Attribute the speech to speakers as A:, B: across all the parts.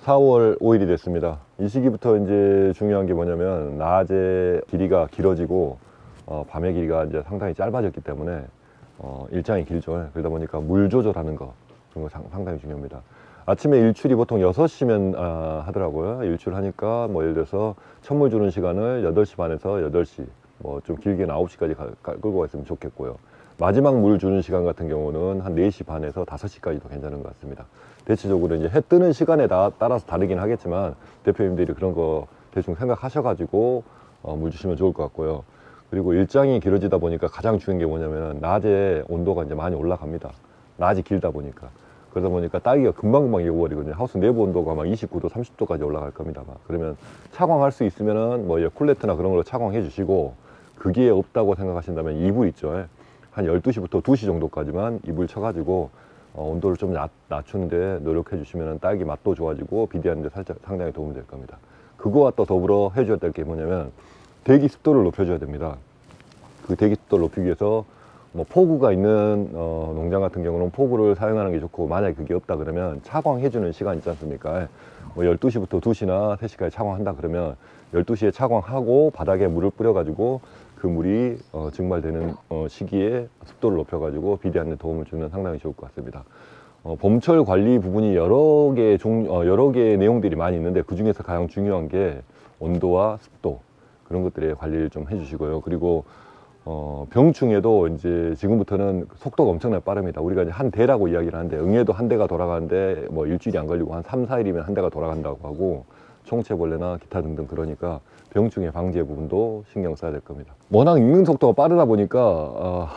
A: 4월 5일이 됐습니다. 이 시기부터 이제 중요한 게 뭐냐면 낮에 길이가 길어지고 밤의 길이가 이제 상당히 짧아졌기 때문에 일정이 길죠. 그러다 보니까 물 조절하는 거 그런 거 상당히 중요합니다. 아침에 일출이 보통 6시면 하더라고요. 일출하니까 뭐 예를 들어서 첫물 주는 시간을 8시 반에서 8시 뭐 좀 길게는 9시까지 끌고 갔으면 좋겠고요. 마지막 물 주는 시간 같은 경우는 한 4시 반에서 5시까지도 괜찮은 것 같습니다. 대체적으로 이제 해 뜨는 시간에 따라서 다르긴 하겠지만 대표님들이 그런 거 대충 생각하셔가지고 물 주시면 좋을 것 같고요. 그리고 일정이 길어지다 보니까 가장 중요한 게 뭐냐면 낮에 온도가 이제 많이 올라갑니다. 낮이 길다 보니까. 그러다 보니까 딸기가 금방금방 익어버리거든요. 하우스 내부 온도가 막 29도, 30도까지 올라갈 겁니다. 그러면 차광할 수 있으면은 뭐 쿨레트나 그런 걸로 차광해 주시고, 그게 없다고 생각하신다면 이불 있죠. 한 12시부터 2시 정도까지만 이불 쳐가지고 온도를 좀 낮추는데 노력해 주시면 딸기 맛도 좋아지고 비대하는 데 상당히 도움이 될 겁니다. 그거와 또 더불어 해줘야 될 게 뭐냐면 대기 습도를 높여줘야 됩니다. 그 대기 습도를 높이기 위해서 뭐 포구가 있는 농장 같은 경우는 포구를 사용하는 게 좋고, 만약에 그게 없다 그러면 차광해주는 시간 있지 않습니까? 뭐 12시부터 2시나 3시까지 차광한다 그러면 12시에 차광하고 바닥에 물을 뿌려가지고 그 물이 증발되는 시기에 습도를 높여가지고 비대하는 데 도움을 주면 상당히 좋을 것 같습니다. 봄철 관리 부분이 여러 개의 내용들이 많이 있는데 그 중에서 가장 중요한 게 온도와 습도, 그런 것들의 관리를 좀 해주시고요. 그리고 병충해도 이제 지금부터는 속도가 엄청나게 빠릅니다. 우리가 이제 한 대라고 이야기를 하는데, 응애도 한 대가 돌아가는데 뭐 일주일이 안 걸리고 한 3, 4일이면 한 대가 돌아간다고 하고, 총체벌레나 기타 등등. 그러니까 병충해 방제 부분도 신경 써야 될 겁니다. 워낙 익는 속도가 빠르다 보니까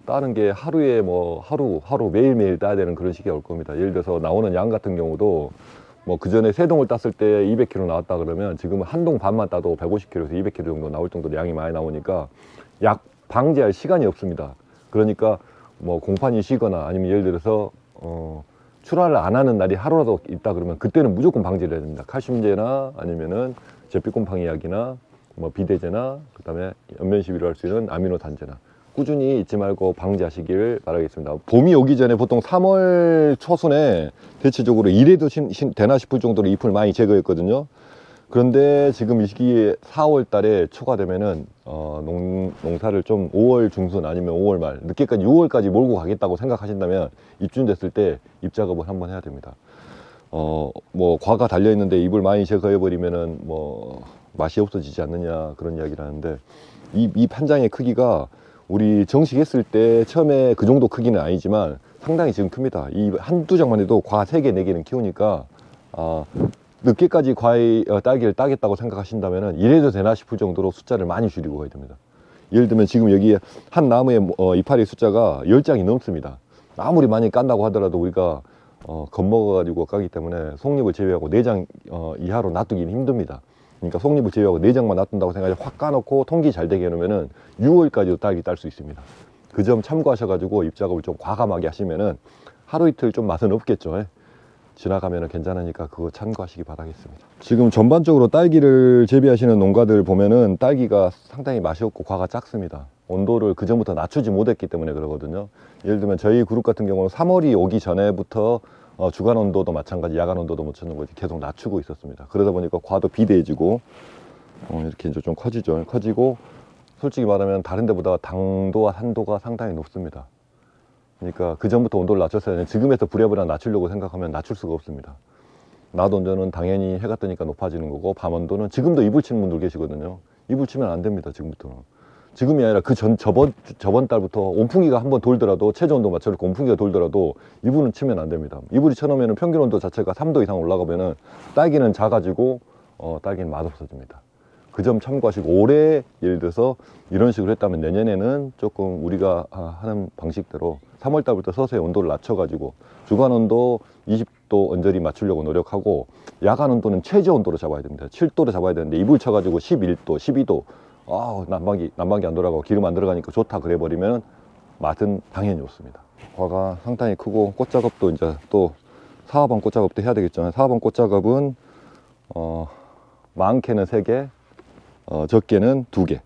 A: 따는 게 하루에 뭐 하루 매일매일 따야 되는 그런 시기가 올 겁니다. 예를 들어서 나오는 양 같은 경우도 뭐 그 전에 3동을 땄을 때 200kg 나왔다 그러면 지금은 한 동 반만 따도 150kg에서 200kg 정도 나올 정도로 양이 많이 나오니까 약 방제할 시간이 없습니다. 그러니까 뭐 공판이 쉬거나 아니면 예를 들어서 출하를 안 하는 날이 하루라도 있다 그러면 그때는 무조건 방제를 해야 됩니다. 칼슘제나 아니면은 잿빛곰팡이약이나 뭐 비대제나 그다음에 연면 시비를 할 수 있는 아미노 단제나 꾸준히 잊지 말고 방제하시길 바라겠습니다. 봄이 오기 전에 보통 3월 초순에 대체적으로 이래도 되나 싶을 정도로 잎을 많이 제거했거든요. 그런데 지금 이 시기에 4월 달에 초가 되면은 농사를 좀 5월 중순 아니면 5월 말 늦게까지 6월까지 몰고 가겠다고 생각하신다면 입준 됐을 때 잎 작업을 한번 해야 됩니다. 뭐 과가 달려 있는데 잎을 많이 제거해 버리면은 뭐 맛이 없어지지 않느냐 그런 이야기를 하는데, 잎 한 장의 크기가 우리 정식했을 때 처음에 그 정도 크기는 아니지만 상당히 지금 큽니다. 이 한두 장만 해도 과 3개, 4개는 키우니까 늦게까지 딸기를 따겠다고 생각하신다면 이래도 되나 싶을 정도로 숫자를 많이 줄이고 가야 됩니다. 예를 들면 지금 여기 한 나무의 이파리 숫자가 10장이 넘습니다. 아무리 많이 깐다고 하더라도 우리가 겁먹어 가지고 까기 때문에 속잎을 제외하고 4장 이하로 놔두기는 힘듭니다. 그러니까 속잎을 제외하고 4장만 놔둔다고 생각해서 확 까놓고 통기 잘 되게 해놓으면 6월까지도 딸기 딸 수 있습니다. 그 점 참고하셔가지고 잎 작업을 좀 과감하게 하시면은 하루 이틀 좀 맛은 없겠죠. 지나가면 괜찮으니까 그거 참고하시기 바라겠습니다. 지금 전반적으로 딸기를 재배하시는 농가들 보면은 딸기가 상당히 맛이 없고 과가 작습니다. 온도를 그 전부터 낮추지 못했기 때문에 그러거든요. 예를 들면 저희 그룹 같은 경우는 3월이 오기 전에부터 주간 온도도 마찬가지, 야간 온도도 마찬가지 계속 낮추고 있었습니다. 그러다 보니까 과도 비대해지고 이렇게 이제 좀 커지고 솔직히 말하면 다른 데보다 당도와 산도가 상당히 높습니다. 그러니까 그 전부터 온도를 낮췄어야 되는데 지금에서 부랴부랴 낮추려고 생각하면 낮출 수가 없습니다. 낮 온도는 당연히 해가 뜨니까 높아지는 거고, 밤 온도는 지금도 이불 치는 분들 계시거든요. 이불 치면 안 됩니다. 지금부터는. 지금이 아니라 저번 달부터 온풍기가 한번 돌더라도, 최저 온도 맞춰놓고 온풍기가 돌더라도 이불은 치면 안 됩니다. 이불이 쳐놓으면 평균 온도 자체가 3도 이상 올라가면은 딸기는 작아지고 딸기는 맛없어집니다. 그 점 참고하시고, 올해 예를 들어서 이런 식으로 했다면 내년에는 조금 우리가 하는 방식대로 3월 달부터 서서히 온도를 낮춰가지고 주간 온도 20도 언저리 맞추려고 노력하고, 야간 온도는 최저 온도로 잡아야 됩니다. 7도로 잡아야 되는데 이불 쳐가지고 11도, 12도 난방기 안 돌아가고 기름 안 들어가니까 좋다 그래 버리면 맛은 당연히 없습니다. 과가 상당히 크고 꽃작업도 이제 또 사과반 꽃작업도 해야 되겠죠. 사과반 꽃작업은 많게는 3개, 적게는 2개.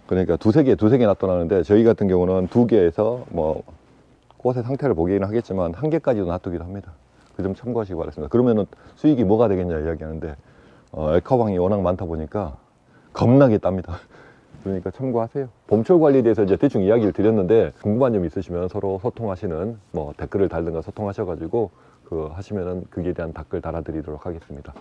A: 그러니까 두세 개 놔둬놨는데 저희 같은 경우는 2개에서 뭐 꽃의 상태를 보기는 하겠지만 1개까지도 놔두기도 합니다. 그 점 참고하시기 바랍니다. 그러면은 수익이 뭐가 되겠냐 이야기하는데 액화방이 워낙 많다 보니까 겁나게 땁니다. 그러니까 참고하세요. 봄철 관리에 대해서 이제 대충 이야기를 드렸는데 궁금한 점 있으시면 서로 소통하시는 뭐 댓글을 달든가 소통하셔가지고 그 하시면은 거기에 대한 답글 달아드리도록 하겠습니다.